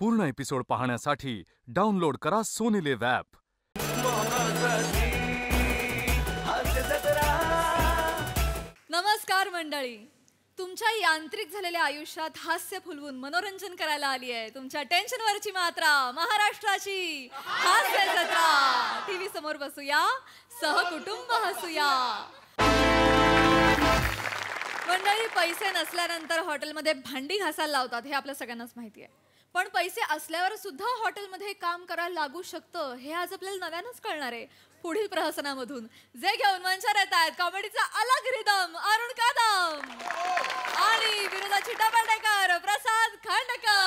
पूर्ण एपिसोड पाहण्यासाठी डाउनलोड करा सोनी लिव्ह ॲप. नमस्कार मंडळी, तुमच्या यांत्रिक झालेल्या आयुष्यात हास्य फुलवून मनोरंजन करायला आली आहे तुमच्या टेन्शनवरची मात्रा महाराष्ट्राची हास्य जत्रा. टीव्ही समोर बसूया, सहकुटुंब हसूया. मंडळी, पैसे नसल्यानंतर हॉटेलमध्ये भांडी घासायला लावतात हे आपल्या सगळ्यांनाच माहिती आहे. पण पैसे असल्यावर सुद्धा हॉटेलमध्ये काम करायला लागू शकतं हे आज आपल्याला नव्यानंच कळणार आहे. पुढील प्रहसनामधून जे घेऊन मंचावर येत आहेत कॉमेडीचा अलग रिदम अरुण कदम आणि विनोदाची डबल डेकर प्रसाद खांडेकर.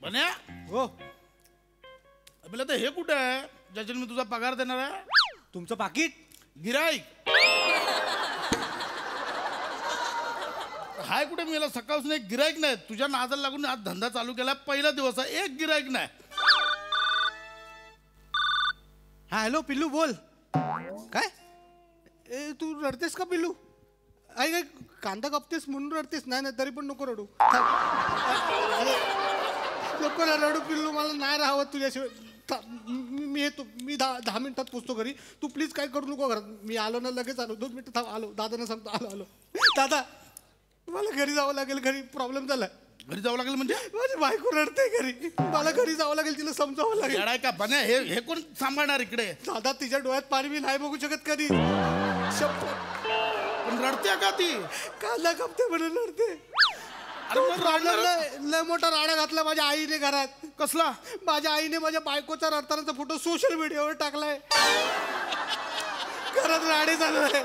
बन्या हो, आपल्याला तर हे कुठं आहे ज्याच्याने मी तुझा पगार देणार आहे? तुमचं पाकिट. गिराईक हाय कुठे? मी याला सकाळपासून एक गिराईक नाही. तुझ्या नादाला लागून आज धंदा चालू केला, पहिला दिवस आहे, एक गिराईक नाही. हा हॅलो पिल्लू, बोल. काय तू रडतेस का पिल्लू? आई काय कांदा कापतेस म्हणून रडतेस? नाही नाही, तरी पण नको रडू. नको ना रडू पिल्लू, मला नाही राहावं तुझ्याशिवाय. मी येतो, मी 10 मिनिटात पोचतो घरी. तू प्लीज काय करू नको घरात. मी आलो ना, लगेच आलो. 2 मिनिटं थांब, आलो. दादांना सांगतो आलो. दादा, मला घरी जावं लागेल. घरी प्रॉब्लेम झालाय. घरी जावं लागेल म्हणजे? माझी बायको रडते घरी. मला घरी जावं लागेल, तिला समजावं लागेल. येडाय का बन्या? हे कोण सांभाळणार इकडे? दादा, तिच्या डोळ्यात पाणी मी नाही बघू शकत कधी. पण रडते का ती? कांदा कापते म्हणून रडते. अरे मग रडणार. लय मोठा राडा घातला माझ्या आईने घरात. कसला? माझ्या आईने माझ्या बायकोचा रडतानाचा फोटो सोशल मीडियावर टाकलाय. घरात राडे चालू आहे.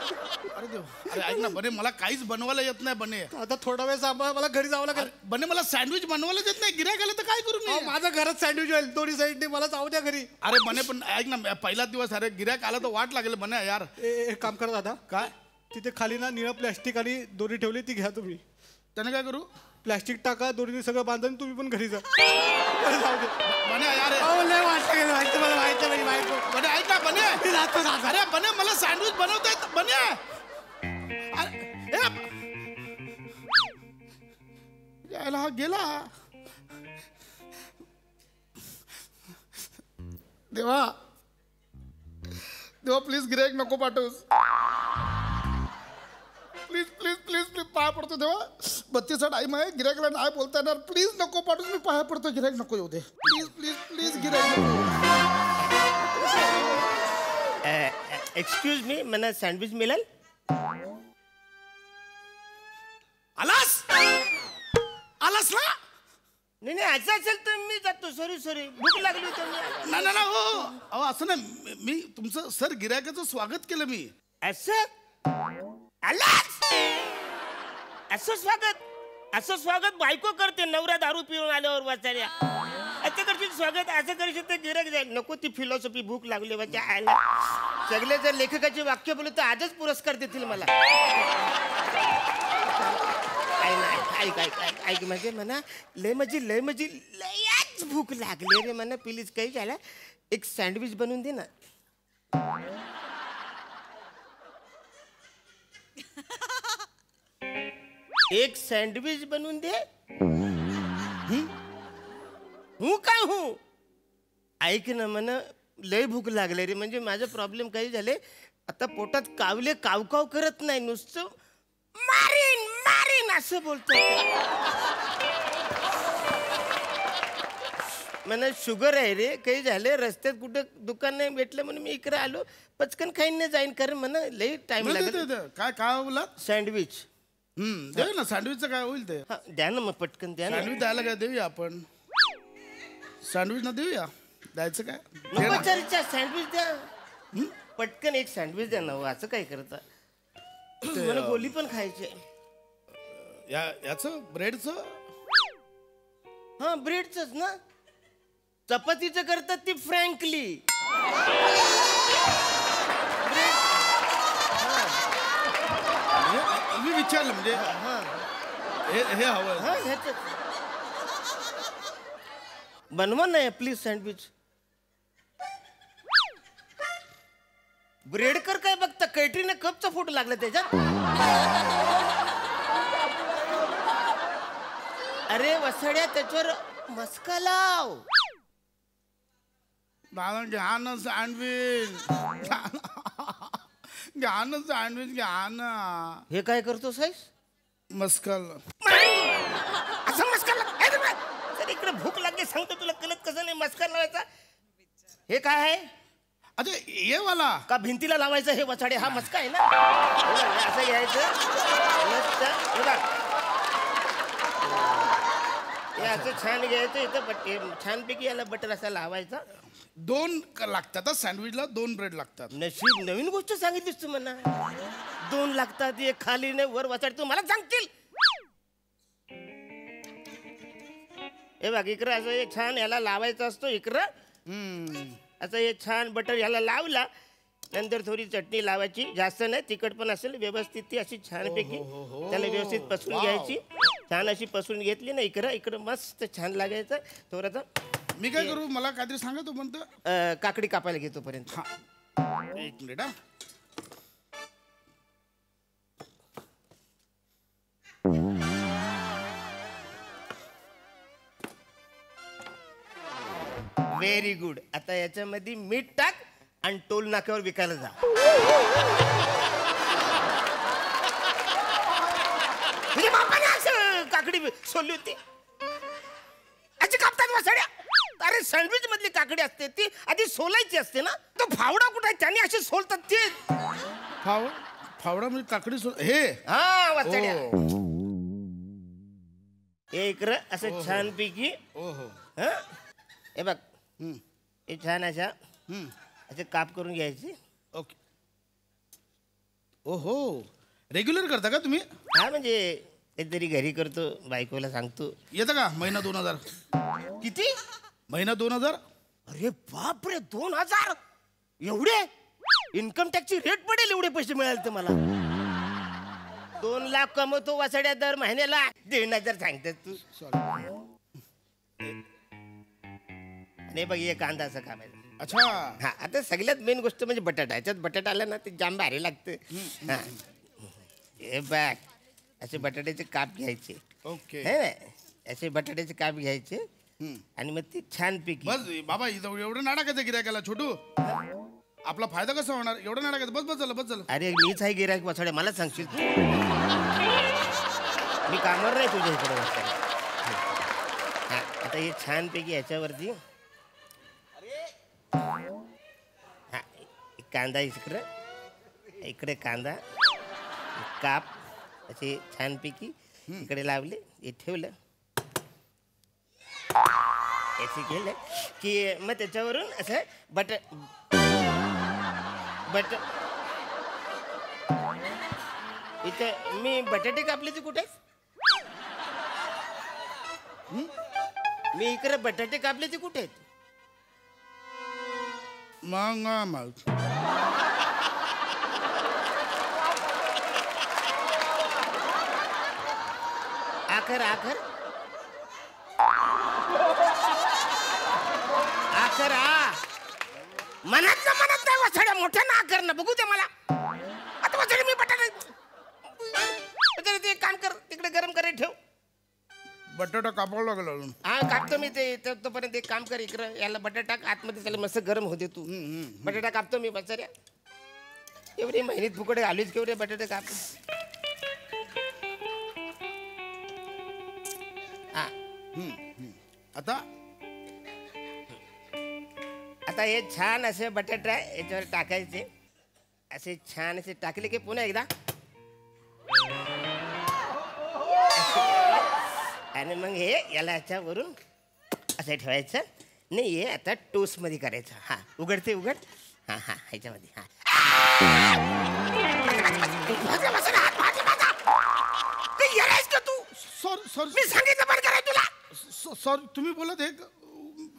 अरे देव, अरे ऐक ना बने, मला काहीच बनवायला येत नाही बने. आता थोडा वेळ सांभाळ, मला घरी जावं लागेल. बने, मला सँडविच बनवायला येत नाही. गिऱ्हाईक आलं तर काय करू मी? माझं घरात सँडविच होईल दोन्ही साईडने. मला जाऊ द्या घरी. अरे बने, पण ऐक ना, पहिला दिवस. अरे गिऱ्हाईक आलं तर वाट लागेल बने यार. एक काम करा दादा. काय? तिथे खाली ना निळं प्लॅस्टिक आणि दोरी ठेवली, ती घ्या तुम्ही. त्याने काय करू? प्लॅस्टिक टाका, दोरीने सगळं बांधून तुम्ही पण घरी जा. जाऊ दे बने यार. लय वाटतं गेलं, माहिती मला माहिती नाही बायको. बने ऐक ना बने. मी जातो दादा. अरे बने, मला सँडविच बनवता येत बने. यायला हा गेला. देवा देवा, प्लीज गिऱ्हाईक नको पाठवूस. प्लीज प्लीज प्लीज प्लीज पाया पडतो देवा. 32चा टाइम आहे, गिऱ्हाईकला नाही बोलता येणार. प्लीज नको पाठवूस, मी पाया पडतो. गिऱ्हाईक नको येऊ दे. प्लीज प्लीज प्लीज गिऱ्हाईक नको. एक्सक्यूज मी, मला सँडविच मिळेल? आलास ना? नाही असं असेल तर मी जातो. सॉरी, भूक लागली होती. नाही नाही हो, अहो असं नाही. मी तुमचं सर गिऱ्हाईकाचं स्वागत केलं मी. असं आलास? असं स्वागत बायको करते नवरा दारू पिऊन आल्यावर वाचायला. असं करशील स्वागत? असं करशील तर गिऱ्हाईक जाईल. नको ती फिलॉसॉफी. भूक लागली वाचा आयला. सगळे जर लेखकाचे वाक्य बोलले तर आजच पुरस्कार देतील मला. ऐक म्हणजे म्हणा, लयच भूक लागली रे म्हणा. प्लीज काही झालं, एक सँडविच बनवून दे ना. एक सँडविच बनवून दे. हूं काय हूं? ऐक ना म्हणा, लय भूक लागले रे. म्हणजे माझा प्रॉब्लेम काही झाले, आता पोटात कावले कावकाव करत नाही, नुसतं मारीन असं बोलतो. मला शुगर आहे रे. काही झाले, रस्त्यात कुठं दुकान नाही भेटलं म्हणून मी इकडे आलो. पचकन खाईन नाही जाईन, कारण म्हणा लय टाइम लागेल. काय बोलात? सँडविच. देऊ ना सँडविचचं. काय होईल ते? द्या ना मग, पटकन द्या ना. सँडविच द्यायला काय देऊया आपण? सँडविच ना देऊया. द्यायचं काय? सँडविच द्या पटकन. एक सँडविच द्या ना. असं काय करता? मला गोली पण खायची. याचं ब्रेडचं? हा ब्रेडचंच ना. चपातीचं करतात ती फ्रँकली. मी विचारलं म्हणजे हे हवं. बनवा ना प्लीज सँडविच. ब्रेडकर काय बघता, कैटरीना कपचा फोटो लागला त्याच्यात. अरे वसाड्या, त्याच्यावर मस्का लाव. दादा घ्या ना सँडविच, घ्या ना सँडविच, घ्या ना. हे काय करतो साईस? मस्कल. असं मस्का तर इकडे भूक लागली सांगतो तुला, कळत कसं नाही मस्का लावायचा. हे काय आहे? अच्छा ये वाला का भिंतीला लावायचं हे वसाडे? हा मस्का आहे ना. असं घ्यायचं मस्त. हे बघ, हे असं छान घ्यायचं. इथं छानपैकी याला बटर असा लावायचा. 2 लागतात सँडविचला, 2 ब्रेड लागतात. नशीब नवीन गोष्ट सांगितलीस तू म्हणा. 2 लागतात, एक खाली नाही वर वसाड. तू मला सांगतील. हे बघ इकडं असं हे छान याला लावायचा असतो. इकडं असं हे छान बटर याला लावला, नंतर थोडी चटणी लावायची, जास्त नाही, तिखट पण असेल व्यवस्थित. ती अशी छानपैकी त्याला व्यवस्थित पसरून घ्यायची. छान अशी पसरून घेतली ना, इकडं मस्त छान लागायचं. थोडंसं मी काय करू, मला काहीतरी सांगा तू म्हणतो. काकडी कापायला घेतो पर्यंत. एक मिनिट हा. Very good. आता याच्यामध्ये मीठ टाक आणि टोल नाक्यावर विकायला जा. म्हणजे बापाने असं काकडी सोलली होती. अशी कापतात वसाड्या. अरे सँडविच मधली काकडी असते ती आधी सोलायची असते ना. तो फावडा कुठे आहे? त्याने अशी सोलतात ते. फावडा म्हणजे काकडी हे. हा वसाड्या. हे इकडं असं छानपैकी. हे बघ, हे छान अशा असे काप करून घ्यायचे. ओके. ओहो, रेग्युलर करता का तुम्ही? हा म्हणजे काहीतरी घरी करतो, बायकोला सांगतो. येतं का महिना 2000? किती? महिना 2000. अरे बापरे, 2000 एवढे? इन्कम टॅक्सची रेट पडेल एवढे पैसे मिळाले तर मला. 2 लाख कमवतो वसाड्या दर महिन्याला, 1500 सांगतात तू. नाही बघ, हे कांदा असं कामायचं. अच्छा. हा, आता सगळ्यात मेन गोष्ट म्हणजे बटाटा. ह्याच्यात बटाटा आला ना ते जाम भारी लागतं. हा, हे बघ, असे बटाट्याचे काप घ्यायचे. ओके. है ना, असे बटाट्याचे काप घ्यायचे आणि मग ते छानपैकी. बस बाबा, इथं एवढं नाटकाचं गिरायकाला छोटू, आपला फायदा कसा होणार? एवढं नाटकाचं. बस बस झालं, बस झालं. अरे मीच आहे गिरायक वसाड्या, मला सांगशील तू? मी कामावर नाही तुझ्या इकडे वसाड्या. हा, आता हे छानपैकी ह्याच्यावरती हा, कांदा इकडे कांदा काप असे छानपैकी इकडे लावले. हे ठेवलं, याचे केलं की मग त्याच्यावरून असं इथं मी बटाटे कापले ते कुठे? मी इकडे बटाटे कापले ते कुठे आहेत? मग आखर मनात नाही वसाड्या, मोठ्या ना आकर ना बघू दे मला. आता वसाड्या मी बटाटे ते काम कर, तिकडे गरम करायला ठेव. बटाटा कापावं लागला अजून. हा कापतो मी ते. तोपर्यंत एक काम कर, इकडं याला बटाटा आतमध्ये त्याला मस्त गरम होते तू. बटाटा कापतो मी बचाऱ्या. एवढे महिन्यात फुकडे घालूच केवढे बटाटे काप. आता हे छान असे बटाटा याच्यावर टाकायचे. असे छान असे टाकले की पुन्हा एकदा आणि मग हे याला याच्यावरून असं ठेवायचं. नाही हे आता टोस्ट मध्ये करायचं. हा उघड. हा ह्याच्यामध्ये. हा तू सॉरी मी सांगितलं बंद कराय तुला. सॉरी, तुम्ही बोलत आहे.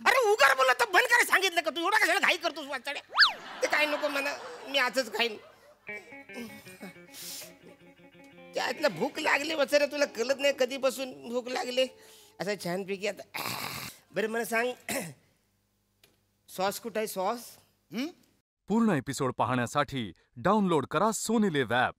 अरे उगार बोलत तर बंद करायला सांगितलं का तू? एवढा कशाला घाई करतोस वाचाड्या? ते काय नको म्हणा, मी आजच खाईन. त्यातलं भूक लागली वचरे, तुला कळत नाही कधीपासून भूक लागली. असं छानपैकी आता बरं मला सांग सॉस कुठं आहे सॉस? पूर्ण एपिसोड पाहण्यासाठी डाउनलोड करा सोनी लिव्ह ॲप.